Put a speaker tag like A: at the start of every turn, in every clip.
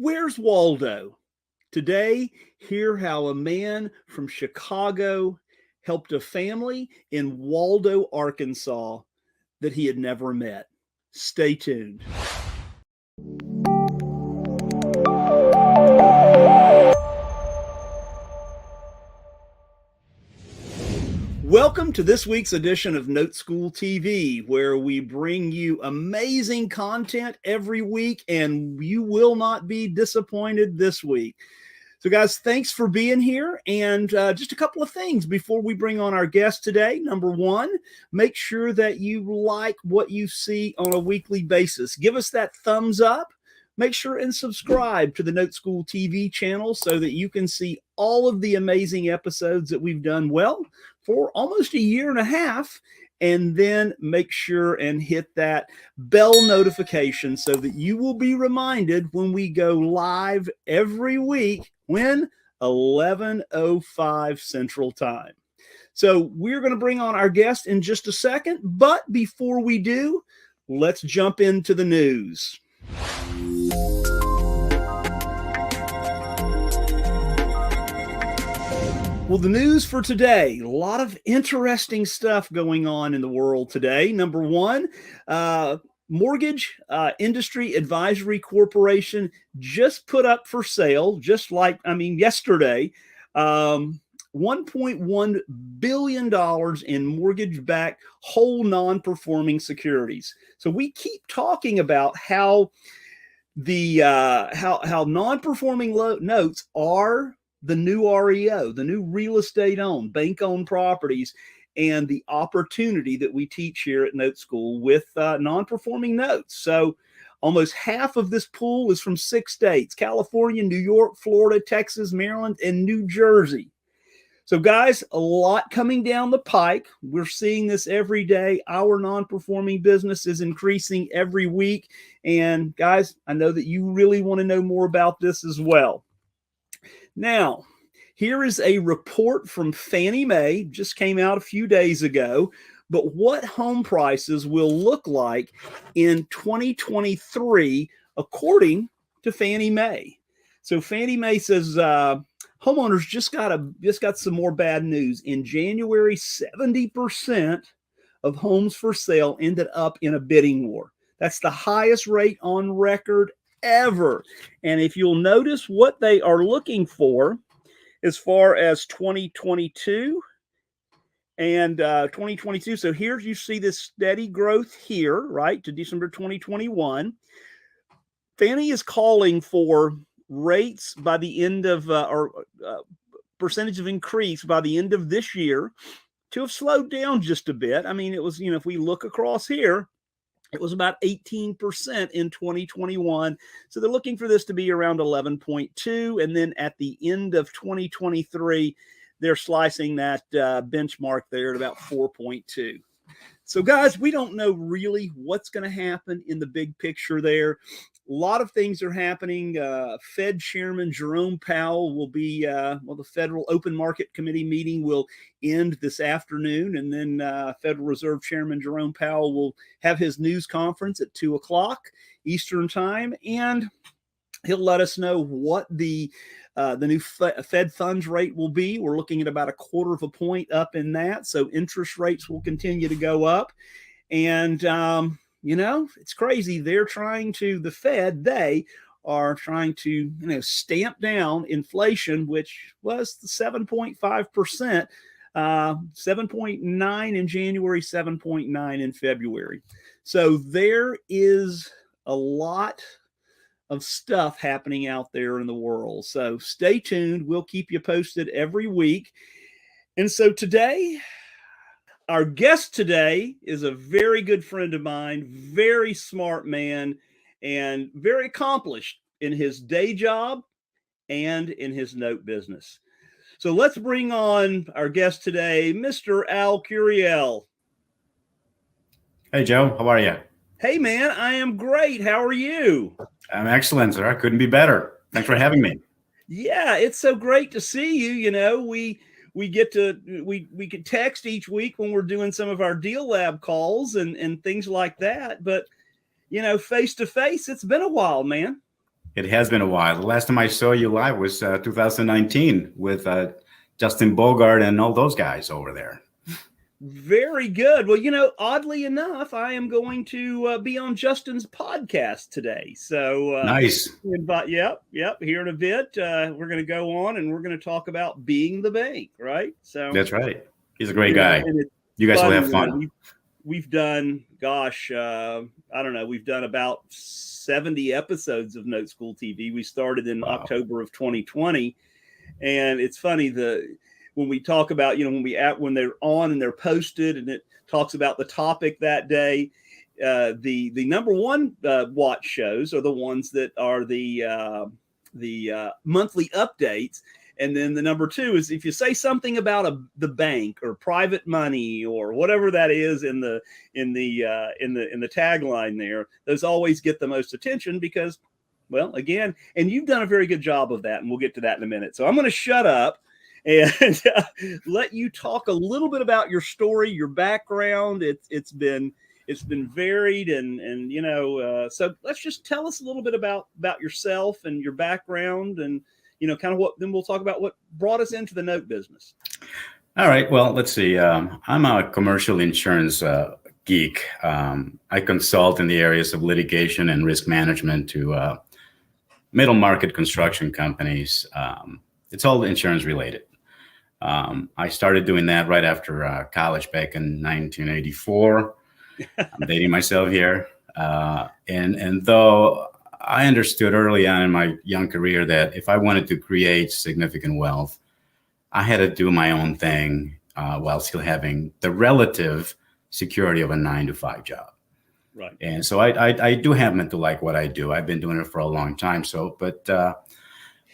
A: Where's Waldo? Today, hear how a man from Chicago helped a family in Waldo, Arkansas that he had never met. Stay tuned. Welcome to this week's edition of NoteSchool TV, where we bring you amazing content every week, and you will not be disappointed this week. So guys, thanks for being here. And just a couple of things before we bring on our guest today. Number one, make sure that you like what you see on a weekly basis. Give us that thumbs up. Make sure and subscribe to the NoteSchool TV channel so that you can see all of the amazing episodes that we've done for almost a year and a half. And then make sure and hit that bell notification so that you will be reminded when we go live every week, when 11:05 Central Time. So we're going to bring on our guest in just a second. But before we do, let's jump into the news. Well, the news for today, a lot of interesting stuff going on in the world today. Number one, Mortgage Industry Advisory Corporation just put up for sale, yesterday, $1.1 billion in mortgage-backed whole non-performing securities. So we keep talking about how how non-performing notes are the new REO, the new real estate owned, bank-owned properties, and the opportunity that we teach here at NoteSchool with non-performing notes. So almost half of this pool is from 6 states: California, New York, Florida, Texas, Maryland, and New Jersey. So guys, a lot coming down the pike. We're seeing this every day. Our non-performing business is increasing every week. And guys, I know that you really want to know more about this as well. Now, here is a report from Fannie Mae, just came out a few days ago, but what home prices will look like in 2023, according to Fannie Mae. So Fannie Mae says homeowners just got some more bad news. In January, 70% of homes for sale ended up in a bidding war. That's the highest rate on record ever. And if you'll notice what they are looking for as far as 2022 and 2022. So here you see this steady growth here, right, to December 2021. Fannie is calling for rates by the end of, percentage of increase by the end of this year to have slowed down just a bit. I mean, it was, if we look across here, it was about 18% in 2021. So they're looking for this to be around 11.2. And then at the end of 2023, they're slicing that benchmark there at about 4.2. So guys, we don't know really what's going to happen in the big picture there. A lot of things are happening. Fed Chairman Jerome Powell will be, the Federal Open Market Committee meeting will end this afternoon. And then Federal Reserve Chairman Jerome Powell will have his news conference at 2 o'clock Eastern time. And he'll let us know what the new Fed funds rate will be. We're looking at about 1/4 point up in that. So interest rates will continue to go up. And, it's crazy. The Fed, they are trying to, stamp down inflation, which was 7.5%, 7.9 in January, 7.9 in February. So there is a lot of stuff happening out there in the world. So stay tuned. We'll keep you posted every week. And so today, our guest today is a very good friend of mine, very smart man, and very accomplished in his day job and in his note business. So let's bring on our guest today, Mr. Al Curiel.
B: Hey, Joe. How are you?
A: Hey, man. I am great. How are you?
B: I'm excellent, sir. I couldn't be better. Thanks for having me.
A: Yeah, it's so great to see you. We can text each week when we're doing some of our deal lab calls and things like that. But, face to face, it's been a while, man.
B: It has been a while. The last time I saw you live was 2019 with Justin Bogart and all those guys over there.
A: Very good. Well, oddly enough, I am going to be on Justin's podcast today. So
B: Nice.
A: Yep. Here in a bit, we're going to go on and we're going to talk about being the bank, right? So
B: That's right. He's a great guy. You guys will have fun.
A: We've done, I don't know, we've done about 70 episodes of NoteSchool TV. We started in October of 2020, and it's funny when we talk about, when they're on and they're posted and it talks about the topic that day, the number one watch shows are the ones that are the monthly updates. And then the number two is if you say something about the bank or private money or whatever that is in the tagline there, those always get the most attention because, well, again, and you've done a very good job of that, and we'll get to that in a minute. So I'm going to shut up and let you talk a little bit about your story, your background. It's been varied, and so let's just tell us a little bit about yourself and your background, and kind of then we'll talk about what brought us into the note business.
B: All right. Well, let's see. I'm a commercial insurance geek. I consult in the areas of litigation and risk management to middle market construction companies. It's all insurance related. I started doing that right after college back in 1984. I'm dating myself here. And though I understood early on in my young career that if I wanted to create significant wealth, I had to do my own thing while still having the relative security of a 9-to-5 job.
A: Right.
B: And so I do happen to like what I do. I've been doing it for a long time. But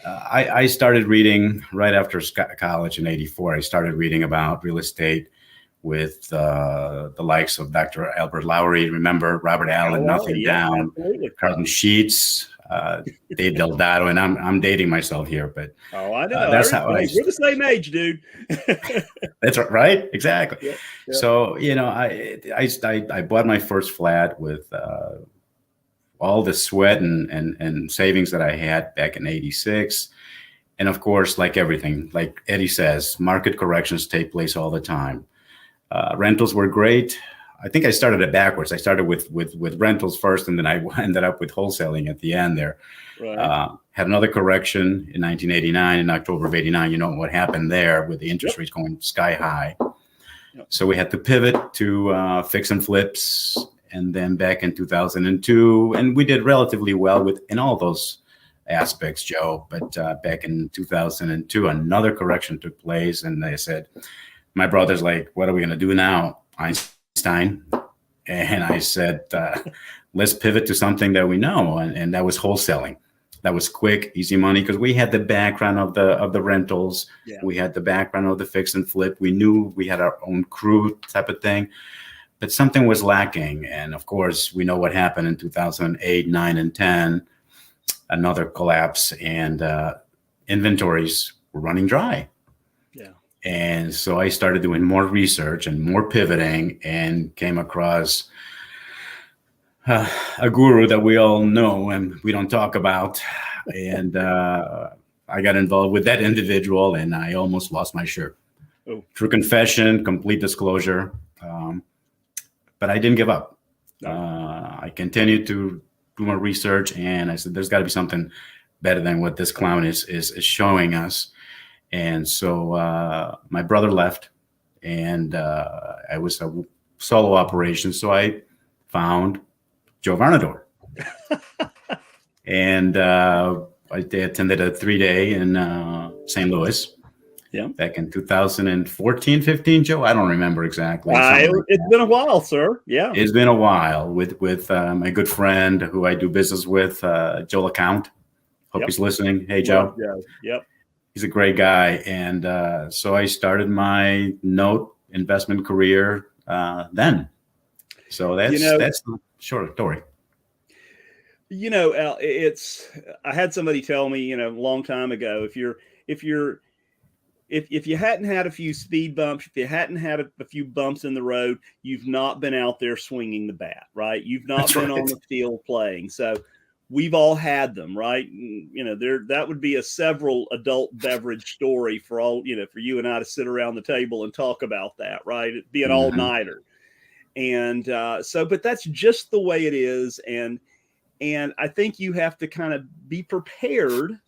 B: I started reading right after college in 84. I started reading about real estate with the likes of Dr. Albert Lowry. Remember Robert Allen, Nothing Down,
A: absolutely.
B: Carlton Sheets, Dave Delgado, and I'm dating myself here, but
A: I know.
B: That's how
A: we're the same age, dude.
B: That's right, exactly.
A: Yeah.
B: So I bought my first flat with all the sweat and savings that I had back in '86. And of course, like everything, like Eddie says, market corrections take place all the time. Rentals were great. I think I started it backwards. I started with rentals first, and then I ended up with wholesaling at the end there.
A: Right.
B: Had another correction in 1989, in October of '89. You know what happened there with the interest rates going sky high.
A: Yep.
B: So we had to pivot to fix and flips. And then back in 2002, and we did relatively well in all those aspects, Joe. But back in 2002, another correction took place, and they said, my brother's like, what are we going to do now, Einstein? And I said, let's pivot to something that we know, and that was wholesaling. That was quick, easy money, because we had the background of the rentals.
A: Yeah. We
B: had the background of the fix and flip. We knew we had our own crew type of thing. But something was lacking. And of course, we know what happened in 2008, 9, and 10, another collapse, and inventories were running dry.
A: Yeah.
B: And so I started doing more research and more pivoting, and came across a guru that we all know and we don't talk about. And I got involved with that individual, and I almost lost my shirt.
A: Oh.
B: True confession, complete disclosure. But I didn't give up. I continued to do more research, and I said, there's got to be something better than what this clown is showing us. And so my brother left, and I was a solo operation. So I found Joe Varadore. And I attended a 3-day in St. Louis. Yeah, back in 2014, 15, Joe. I don't remember exactly.
A: It's been a while, sir. Yeah,
B: it's been a while with my good friend who I do business with, Joe LeCount. Hope he's listening. Hey, Joe.
A: Yeah. Yep.
B: He's a great guy, and so I started my note investment career then. So that's the short story.
A: Al, I had somebody tell me, a long time ago, if you hadn't had a few speed bumps, if you hadn't had a few bumps in the road, you've not been out there swinging the bat, right? You've not been on the field playing. So we've all had them, right? You know, that would be a several adult beverage story for all, you know, for you and I to sit around the table and talk about that, right? It'd be an all-nighter. And but that's just the way it is. And I think you have to kind of be prepared.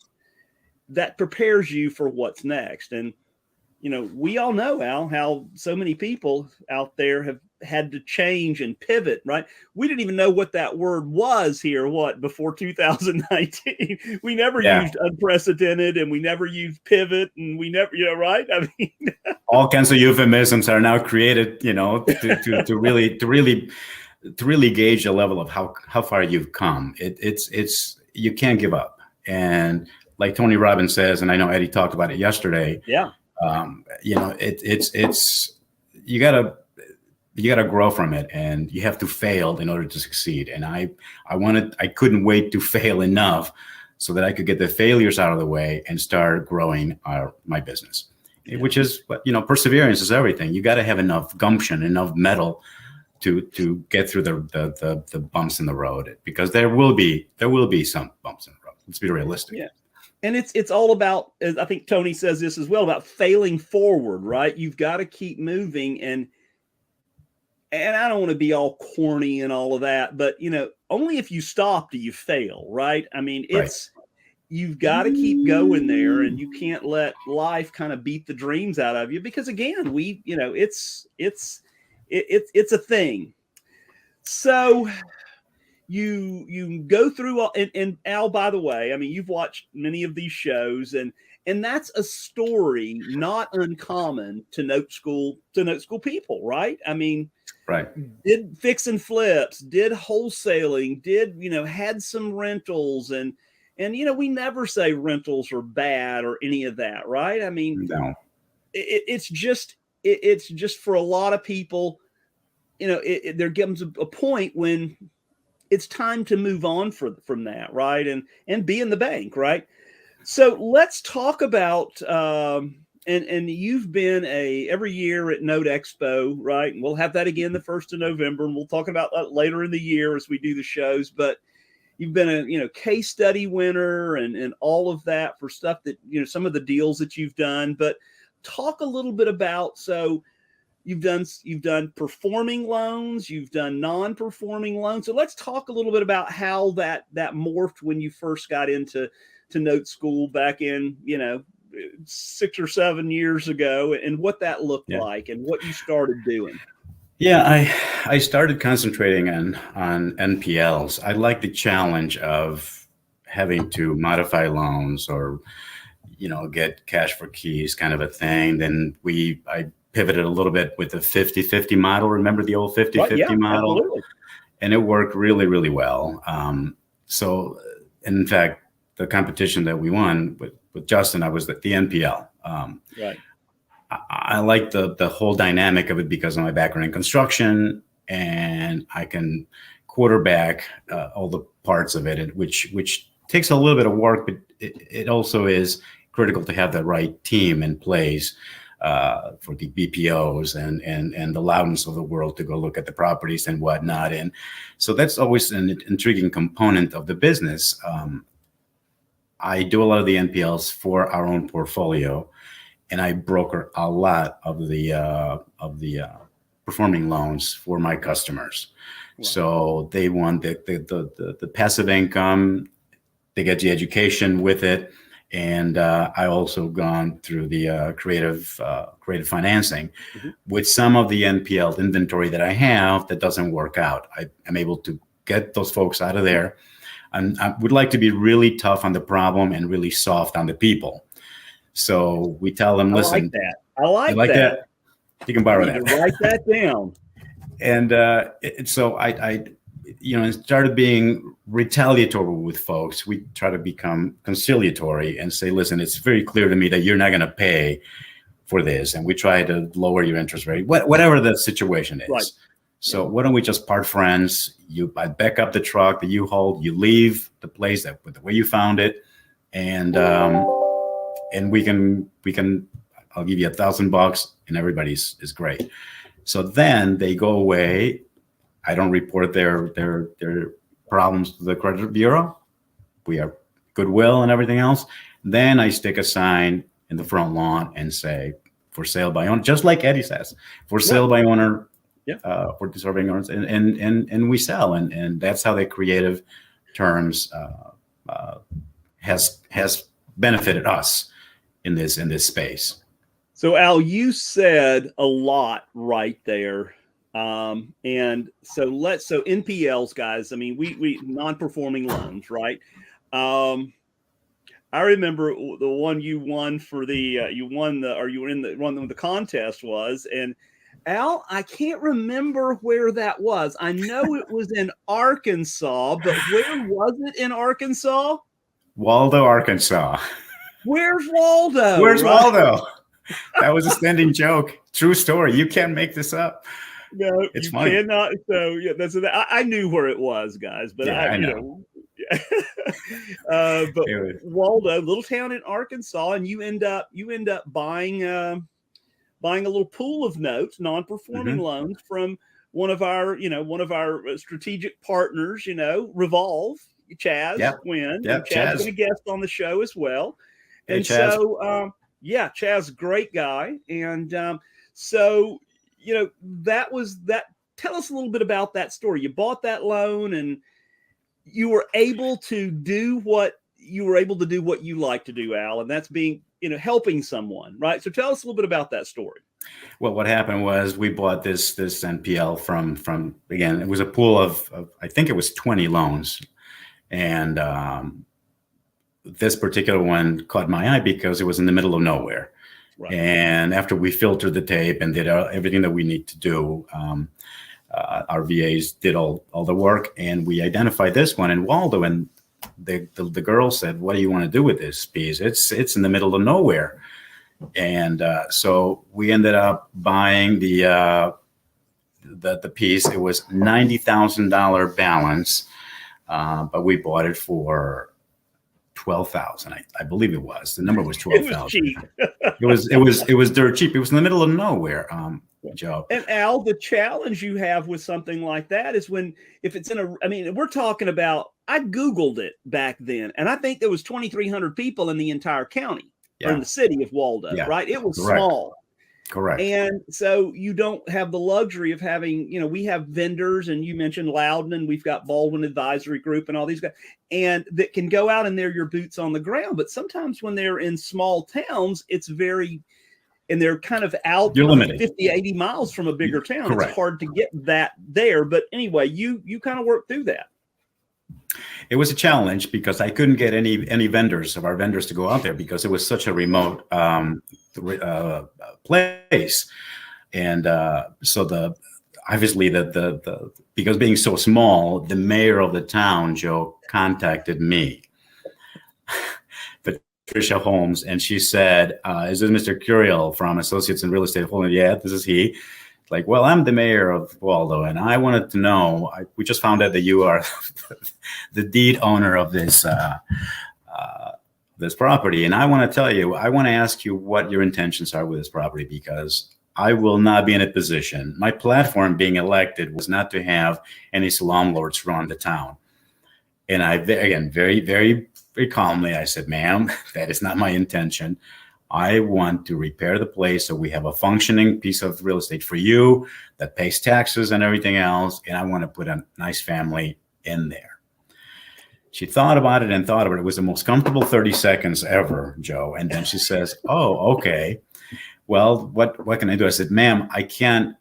A: That prepares you for what's next. And, you know, we all know, Al, how so many people out there have had to change and pivot, right? We didn't even know what that word was here, before 2019. We never used unprecedented, and we never used pivot, and we never, you know, right? I mean,
B: all kinds of euphemisms are now created, you know, to really gauge the level of how far you've come. It's you can't give up. And like Tony Robbins says, and I know Eddie talked about it yesterday.
A: Yeah.
B: You know, it's you gotta grow from it, and you have to fail in order to succeed. And I couldn't wait to fail enough so that I could get the failures out of the way and start growing my business. Yeah. Which is, you know, perseverance is everything. You got to have enough gumption, enough mettle to get through the bumps in the road, because there will be some bumps in the road. Let's be realistic.
A: Yeah. And it's all about, I think Tony says this as well, about failing forward, right? You've got to keep moving. And I don't want to be all corny and all of that, but, you know, only if you stop do you fail, right? I mean, you've got to keep going there, and you can't let life kind of beat the dreams out of you, because again, you know, it's a thing. So you go through all, and Al, by the way, I mean, you've watched many of these shows, and that's a story not uncommon to NoteSchool people, right? I mean, did fix and flips, did wholesaling, you know, had some rentals, and you know, we never say rentals are bad or any of that, right? I mean,
B: no.
A: It's just for a lot of people, you know, there comes a point when it's time to move on from that, right? And be in the bank, right? So let's talk about, and you've been every year at NoteExpo, right? And we'll have that again the 1st of November, and we'll talk about that later in the year as we do the shows. But you've been a, you know, case study winner and all of that for stuff that, you know, some of the deals that you've done. But talk a little bit about, so you've done performing loans, you've done non-performing loans. So let's talk a little bit about how that morphed when you first got into NoteSchool back in, you know, 6 or 7 years ago, and what that looked like and what you started doing.
B: Yeah, I started concentrating on NPLs. I like the challenge of having to modify loans or, you know, get cash for keys kind of a thing. Then I pivoted a little bit with the 50-50 model. Remember the old 50-50 model?
A: Absolutely.
B: And it worked really, really well. So in fact, the competition that we won with Justin, I was the NPL.
A: Right.
B: I like the whole dynamic of it because of my background in construction, and I can quarterback all the parts of it, which takes a little bit of work, but it also is critical to have the right team in place for the BPOs and the Loudons of the world to go look at the properties and whatnot. And so that's always an intriguing component of the business. I do a lot of the NPLs for our own portfolio, and I broker a lot of the performing loans for my customers. Wow. So they want the passive income, they get the education with it, and I also gone through the creative financing with some of the NPL inventory that I have that doesn't work out. I'm able to get those folks out of there, and I would like to be really tough on the problem and really soft on the people. So we tell them, listen,
A: I like that.
B: You can borrow that.
A: Write that down.
B: And so I started being retaliatory with folks. We try to become conciliatory and say, listen, it's very clear to me that you're not going to pay for this. And we try to lower your interest rate, whatever the situation is. Right. So why don't we just part friends? I back up the truck that you hold, you leave the place with the way you found it. And we can, I'll give you $1,000 and everybody's is great. So then they go away. I don't report their problems to the credit bureau. we are goodwill and everything else. Then I stick a sign in the front lawn and say, for sale by owner, just like Eddie says, for sale by owner, for deserving owners, and we sell, and that's how the creative terms has benefited us in this space.
A: So Al, you said a lot right there. And so NPLs, guys, I mean, we non-performing loans, right? I remember the one you won for the, you were in the one, the contest was, and Al, I can't remember where that was. I know it was in Arkansas, but where was it in Arkansas?
B: Waldo, Arkansas.
A: Where's Waldo?
B: Where's Waldo? That was a standing joke. True story. You can't make this up.
A: No,
B: it's
A: you
B: funny.
A: Cannot. So yeah, I knew where it was, guys, but
B: I know.
A: But Waldo, little town in Arkansas, and you end up buying a little pool of notes, non-performing loans from one of our strategic partners, Revolve, Chaz Quinn.
B: Yep,
A: Chaz's been a guest on the show as well. And
B: Chaz.
A: So Chaz, great guy. And so that was that. Tell us a little bit about that story. You bought that loan and you were able to do what you like to do, Al, and that's being, helping someone, right? So tell us a little bit about that story.
B: Well, what happened was we bought this NPL from again, it was a pool of I think it was 20 loans. And this particular one caught my eye because it was in the middle of nowhere. Right. And after we filtered the tape and did everything that we need to do, our VAs did all the work, and we identified this one in Waldo. And the girl said, "What do you want to do with this piece? It's in the middle of nowhere." And so we ended up buying the piece. It was $90,000 balance, but we bought it for $12,000. I believe it was. The number was $12,000. It was dirt cheap. It was in the middle of nowhere. Joe.
A: And Al, the challenge you have with something like that is if it's we're talking about, I Googled it back then, and I think there was 2,300 people in the entire county or in the city of Waldo, right? It was small.
B: Correct.
A: And so you don't have the luxury of having, we have vendors, and you mentioned Loudon, we've got Baldwin Advisory Group and all these guys, and that can go out and they're your boots on the ground. But sometimes when they're in small towns, and they're kind of out 50, 80 miles from a bigger town. Correct. It's hard to get that there. But anyway, you kind of worked through that.
B: It was a challenge because I couldn't get any vendors of our vendors to go out there because it was such a remote place. And so obviously because being so small, the mayor of the town, Joe, contacted me. Patricia Holmes, and she said, "Is this Mr. Curiel from Associates in Real Estate Holding?" "Yeah, this is he." Like, "Well, I'm the mayor of Waldo, and I wanted to know. We just found out that you are the deed owner of this this property, and I want to ask you what your intentions are with this property, because I will not be in a position. My platform being elected was not to have any slumlords run the town." And I, again, very, very, very calmly, I said, "Ma'am, that is not my intention. I want to repair the place so we have a functioning piece of real estate for you that pays taxes and everything else. And I want to put a nice family in there." She thought about it and thought about it. It was the most comfortable 30 seconds ever, Joe. And then she says, "Oh, okay. Well, what can I do?" I said, "Ma'am, I can't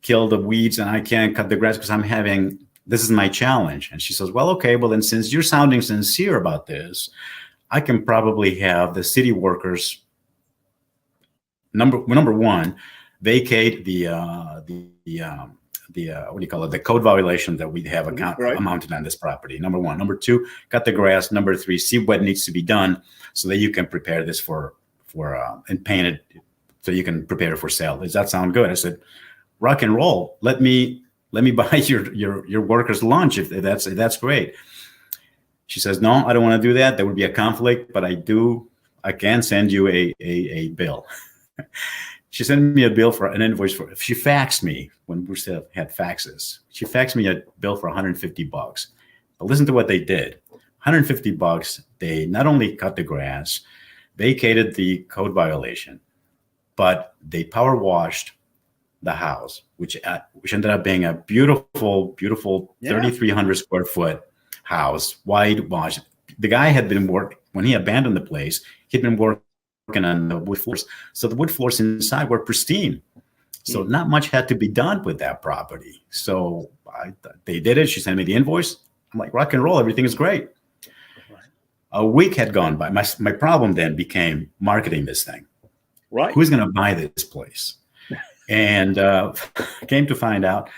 B: kill the weeds and I can't cut the grass because this is my challenge." And she says, "Well, okay, well then, since you're sounding sincere about this, I can probably have the city workers, number one, vacate the what do you call it, the code violation that we have amounted on this property. Number one. Number two, cut the grass. Number three, see what needs to be done so that you can prepare this for and paint it so you can prepare it for sale. Does that sound good?" I said, "Rock and roll. Let me buy your workers lunch if that's great." She says, "No, I don't want to do that. There would be a conflict, but I can send you a bill." She sent me a bill for an invoice she faxed me when we still had faxes. She faxed me a bill for $150. But listen to what they did. $150. They not only cut the grass, vacated the code violation, but they power washed the house, which ended up being a beautiful 3,300 square foot house, whitewash. The guy had been when he abandoned the place, he'd been working on the wood floors. So the wood floors inside were pristine. So not much had to be done with that property. So they did it. She sent me the invoice. I'm like, rock and roll. Everything is great. Right. A week had gone by. My problem then became marketing this thing.
A: Right.
B: Who's going to buy this place? And came to find out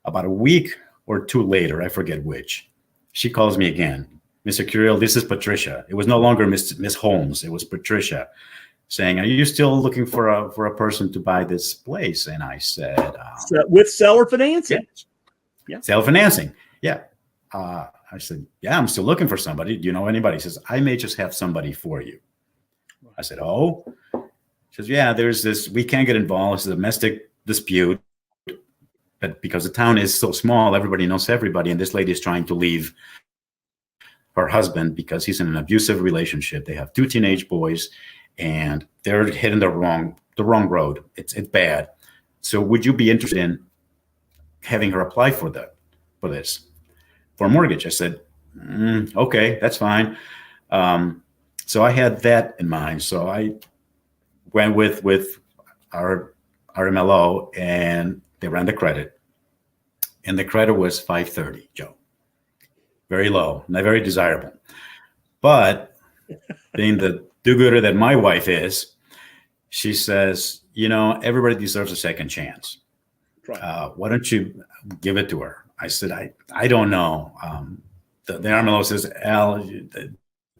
B: about a week or two later, I forget which, she calls me again. Mr. Curiel, this is Patricia. It was no longer Miss Holmes. It was Patricia saying, are you still looking for a person to buy this place? And I said,
A: with seller financing.
B: Yeah. Seller financing. Yeah. I said, yeah, I'm still looking for somebody. Do you know anybody? He says, I may just have somebody for you. I said, oh. She says, yeah, there's this, we can't get involved. It's a domestic dispute. But because the town is so small, everybody knows everybody. And this lady is trying to leave her husband because he's in an abusive relationship. They have 2 teenage boys and they're hitting the wrong road. It's bad. So would you be interested in having her apply for this? For a mortgage? I said, okay, that's fine. So I had that in mind. So I went with our MLO and they ran the credit. And the credit was 530, Joe. Very low, not very desirable. But being the do-gooder that my wife is, she says, everybody deserves a second chance. Right. Why don't you give it to her? I said, I don't know. The MLO says, Al,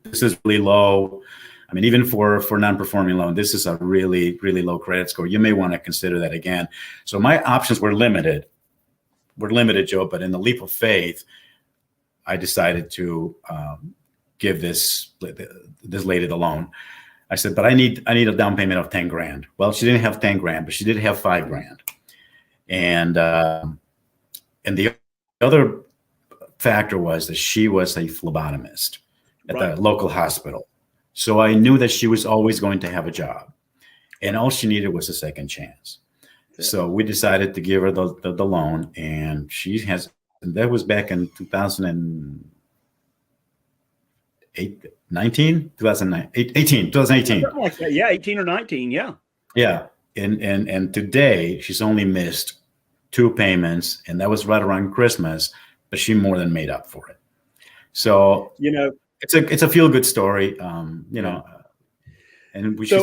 B: this is really low. I mean, even for non-performing loan, this is a really, really low credit score. You may want to consider that again. So my options were limited. Joe, but in the leap of faith, I decided to give this lady the loan. I said, but I need a down payment of 10 grand. Well, she didn't have 10 grand, but she did have 5 grand. And the other factor was that she was a phlebotomist at the local hospital. So I knew that she was always going to have a job. And all she needed was a second chance. Yeah. So we decided to give her the loan. And that was back in 2018.
A: Something like that. Yeah, 18 or 19. Yeah.
B: Yeah. And today she's only missed 2 payments, and that was right around Christmas, but she more than made up for it. So it's a feel good story, and we should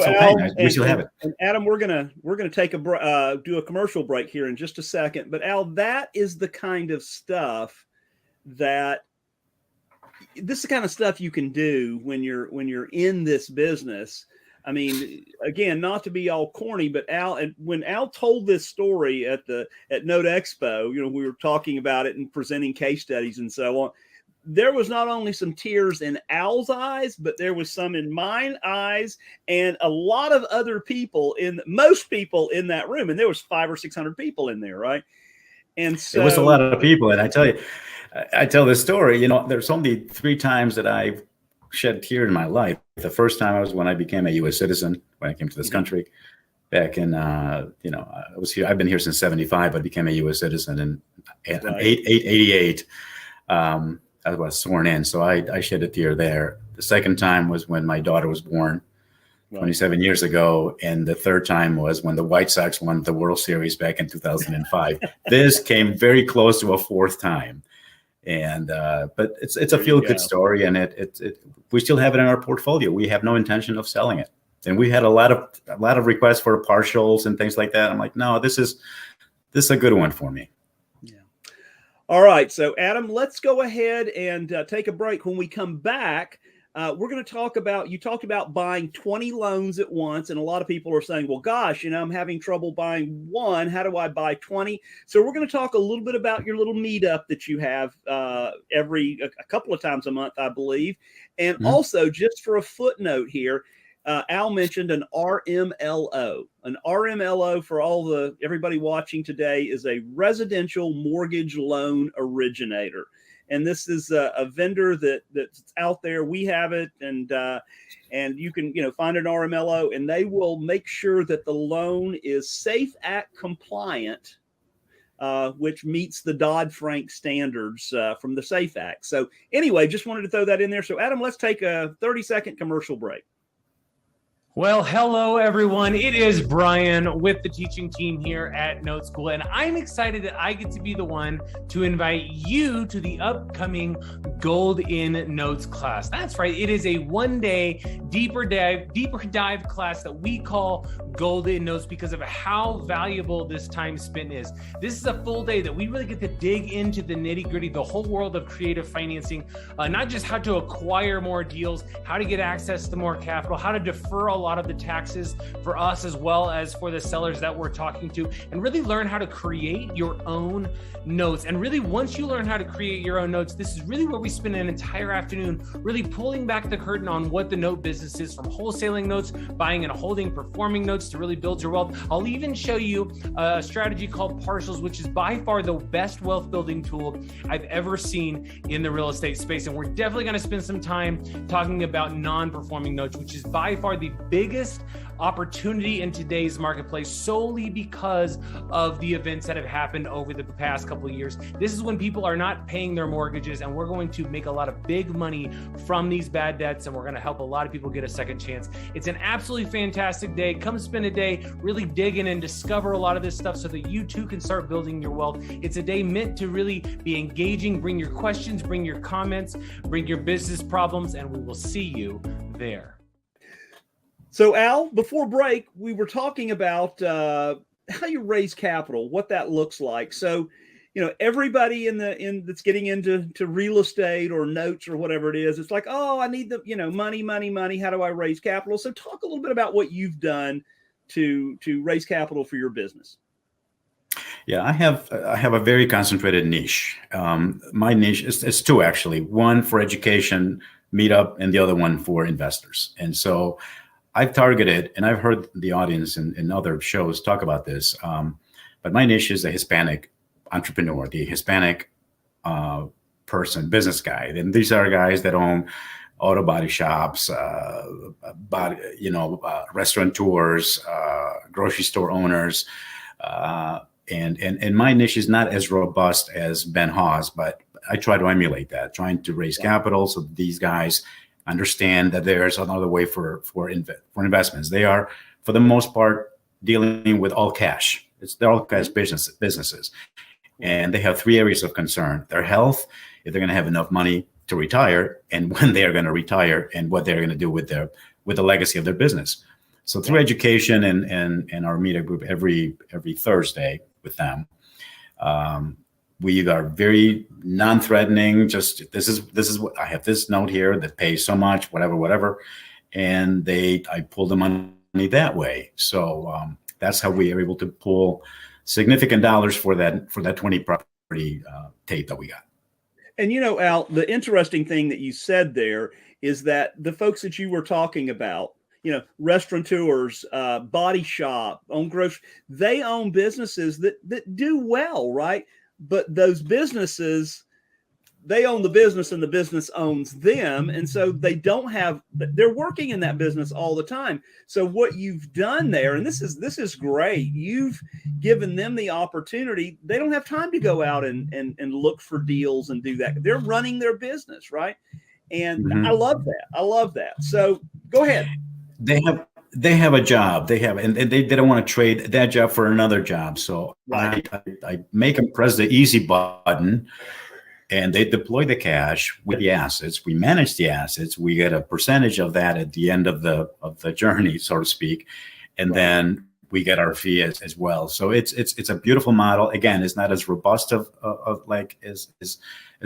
B: we still have it.
A: And Adam, we're gonna take do a commercial break here in just a second. But Al, that is the kind of stuff this is the kind of stuff you can do when you're in this business. I mean, again, not to be all corny, but when Al told this story at NoteExpo, we were talking about it and presenting case studies and so on. There was not only some tears in Al's eyes, but there was some in mine eyes, and a lot of other people most people in that room. And there was 500 or 600 people in there, right? And so
B: it was a lot of people. And I tell you, I tell this story, there's only 3 times that I've shed a tear in my life. The first time was when I became a U.S. citizen, when I came to this country back in, I was here. I've been here since 1975. I became a U.S. citizen in 88. I was sworn in. So I shed a tear there. The second time was when my daughter was born 27 years ago. And the third time was when the White Sox won the World Series back in 2005. This came very close to a 4th time. And but it's a feel good story, and we still have it in our portfolio. We have no intention of selling it, and we had a lot of requests for partials and things like that. I'm like, no, this is a good one for me.
A: Yeah. All right, so Adam, let's go ahead and take a break. When we come back, we're going to talk about, you talked about buying 20 loans at once. And a lot of people are saying, well, gosh, I'm having trouble buying one. How do I buy 20? So we're going to talk a little bit about your little meetup that you have a couple of times a month, I believe. And also, just for a footnote here, Al mentioned an RMLO. An RMLO, for everybody watching today, is a residential mortgage loan originator. and this is a vendor that's out there. We have it, and you can find an RMLO, and they will make sure that the loan is SAFE Act compliant, which meets the Dodd-Frank standards from the SAFE Act. So anyway, just wanted to throw that in there. So Adam, let's take a 30-second commercial break.
C: Well, hello, everyone. It is Brian with the teaching team here at NoteSchool, and I'm excited that I get to be the one to invite you to the upcoming Gold in Notes class. That's right. It is a one-day deeper dive class that we call Gold in Notes because of how valuable this time spent is. This is a full day that we really get to dig into the nitty-gritty, the whole world of creative financing, not just how to acquire more deals, how to get access to more capital, how to defer a lot of the taxes for us as well as for the sellers that we're talking to, and really learn how to create your own notes. And really, once you learn how to create your own notes, this is really where we spend an entire afternoon really pulling back the curtain on what the note business is, from wholesaling notes, buying and holding performing notes to really build your wealth. I'll even show you a strategy called partials, which is by far the best wealth building tool I've ever seen in the real estate space. And we're definitely going to spend some time talking about non-performing notes, which is by far the biggest opportunity in today's marketplace, solely because of the events that have happened over the past couple of years. This is when people are not paying their mortgages, and we're going to make a lot of big money from these bad debts, and we're going to help a lot of people get a second chance. It's an absolutely fantastic day. Come spend a day really digging and discover a lot of this stuff so that you too can start building your wealth. It's a day meant to really be engaging. Bring your questions, bring your comments, bring your business problems, and we will see you there.
A: So Al, before break, we were talking about how you raise capital, what that looks like. So, everybody that's getting into real estate or notes or whatever it is, it's like, oh, I need the money. How do I raise capital? So talk a little bit about what you've done to raise capital for your business.
B: Yeah, I have a very concentrated niche. My niche is two, actually. One for education, meetup, and the other one for investors. And so I've targeted, and I've heard the audience in other shows talk about this, but my niche is the Hispanic entrepreneur, the Hispanic person, business guy. And these are guys that own auto body shops, restaurateurs, grocery store owners. And my niche is not as robust as Ben Hawes, but I try to emulate that, trying to raise capital so these guys understand that there's another way for investments. They are, for the most part, dealing with all cash. They're all cash businesses. And they have three areas of concern: their health, if they're going to have enough money to retire, and when they are going to retire, and what they're going to do with the legacy of their business. So through education and our meetup group every Thursday with them, we are very non-threatening. Just this is what I have, this note here that pays so much, whatever, and I pull the money that way. So that's how we are able to pull significant dollars for that 20 property tape that we got.
A: And Al, the interesting thing that you said there is that the folks that you were talking about, restaurateurs, body shop, own grocery, they own businesses that do well, right? But those businesses, they own the business and the business owns them. And so they're working in that business all the time. So what you've done there, and this is great, you've given them the opportunity. They don't have time to go out and look for deals and do that. They're running their business, right? And I love that. So go ahead.
B: They have a job. And they don't want to trade that job for another job. So right. I make them press the easy button, and they deploy the cash with the assets. We manage the assets. We get a percentage of that at the end of the journey, so to speak, and then we get our fee as well. So it's a beautiful model. Again, it's not as robust as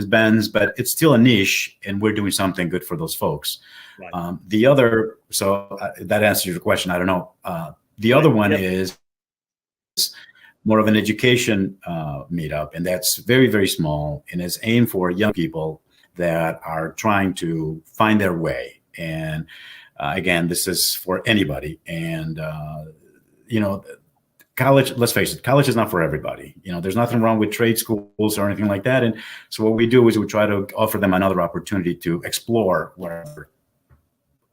B: Ben's, but it's still a niche, and we're doing something good for those folks. Right. That answers your question. I don't know. The other one is more of an education meetup, and that's very, very small, and it's aimed for young people that are trying to find their way. And again, this is for anybody. And college, let's face it, college is not for everybody. There's nothing wrong with trade schools or anything like that. And so what we do is we try to offer them another opportunity to explore whatever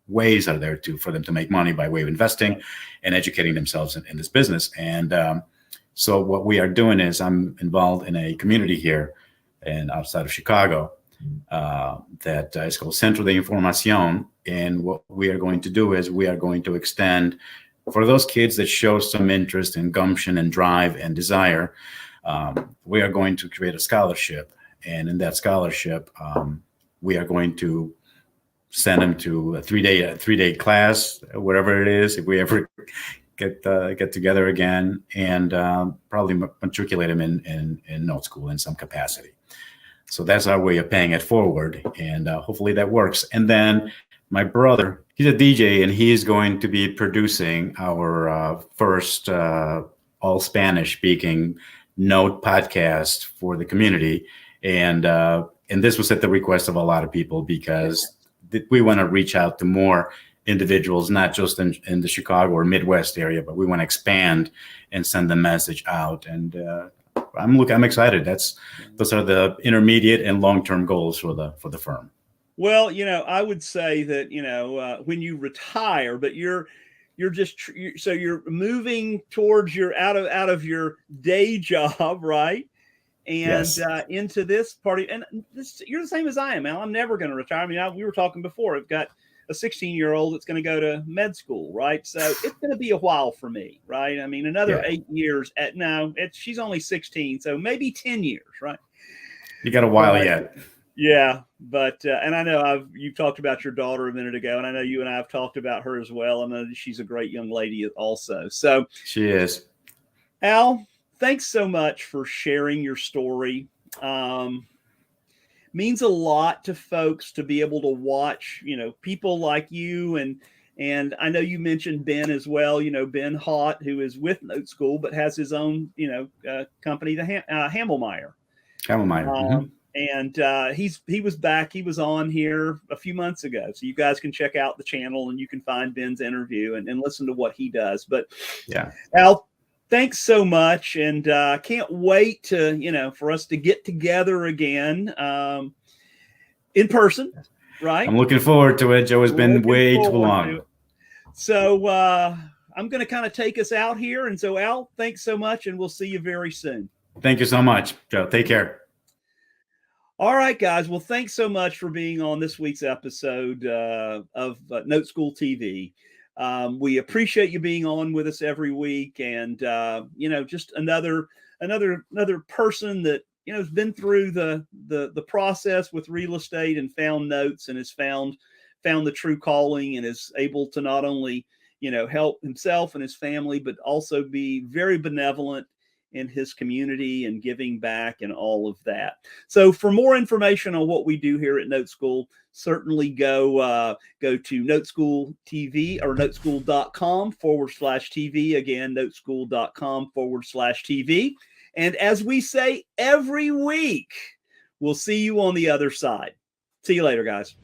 B: ways are there for them to make money by way of investing and educating themselves in this business. And so what we are doing is I'm involved in a community here and outside of Chicago that is called Centro de Información. And what we are going to do is we are going to extend for those kids that show some interest and gumption and drive and desire. We are going to create a scholarship. And in that scholarship, we are going to send them to a three-day class, whatever it is, if we ever get together again, and probably matriculate them in NoteSchool in some capacity. So that's our way of paying it forward, and hopefully that works. And then my brother, he's a DJ, and he's going to be producing our first all Spanish-speaking Note podcast for the community, and this was at the request of a lot of people because we want to reach out to more individuals, not just in the Chicago or Midwest area, but we want to expand and send the message out. And I'm excited. Those are the intermediate and long-term goals for the firm.
A: Well, I would say that, when you retire, but you're moving towards your out of your day job, right? And
B: yes.
A: Into this party, and you're the same as I am, Al. I'm never going to retire. I mean, we were talking before. I've got a 16-year-old that's going to go to med school, right? So it's going to be a while for me, right? I mean, another 8 years. She's only 16, so maybe 10 years, right?
B: You got a while yet.
A: Yeah, but and I know you talked about your daughter a minute ago, and I know you and I have talked about her as well. I know she's a great young lady also. So
B: she is.
A: Al, thanks so much for sharing your story. Means a lot to folks to be able to watch, people like you. And I know you mentioned Ben as well, Ben Hott, who is with NoteSchool, but has his own, company, the Hamelmeyer.
B: Hamelmeyer.
A: And he was back. He was on here a few months ago. So you guys can check out the channel and you can find Ben's interview and listen to what he does. But
B: yeah,
A: Al, thanks so much. And can't wait to, for us to get together again in person, right?
B: I'm looking forward to it. Joe has been way too long.
A: So I'm going to kind of take us out here. And so, Al, thanks so much. And we'll see you very soon.
B: Thank you so much, Joe. Take care.
A: All right, guys. Well, thanks so much for being on this week's episode of NoteSchool TV. We appreciate you being on with us every week, and just another person that has been through the process with real estate and found notes and has found the true calling and is able to not only help himself and his family, but also be very benevolent in his community and giving back and all of that. So for more information on what we do here at NoteSchool, certainly go to NoteSchool TV or noteschool.com/TV. Again, noteschool.com/TV. And as we say every week, we'll see you on the other side. See you later, guys.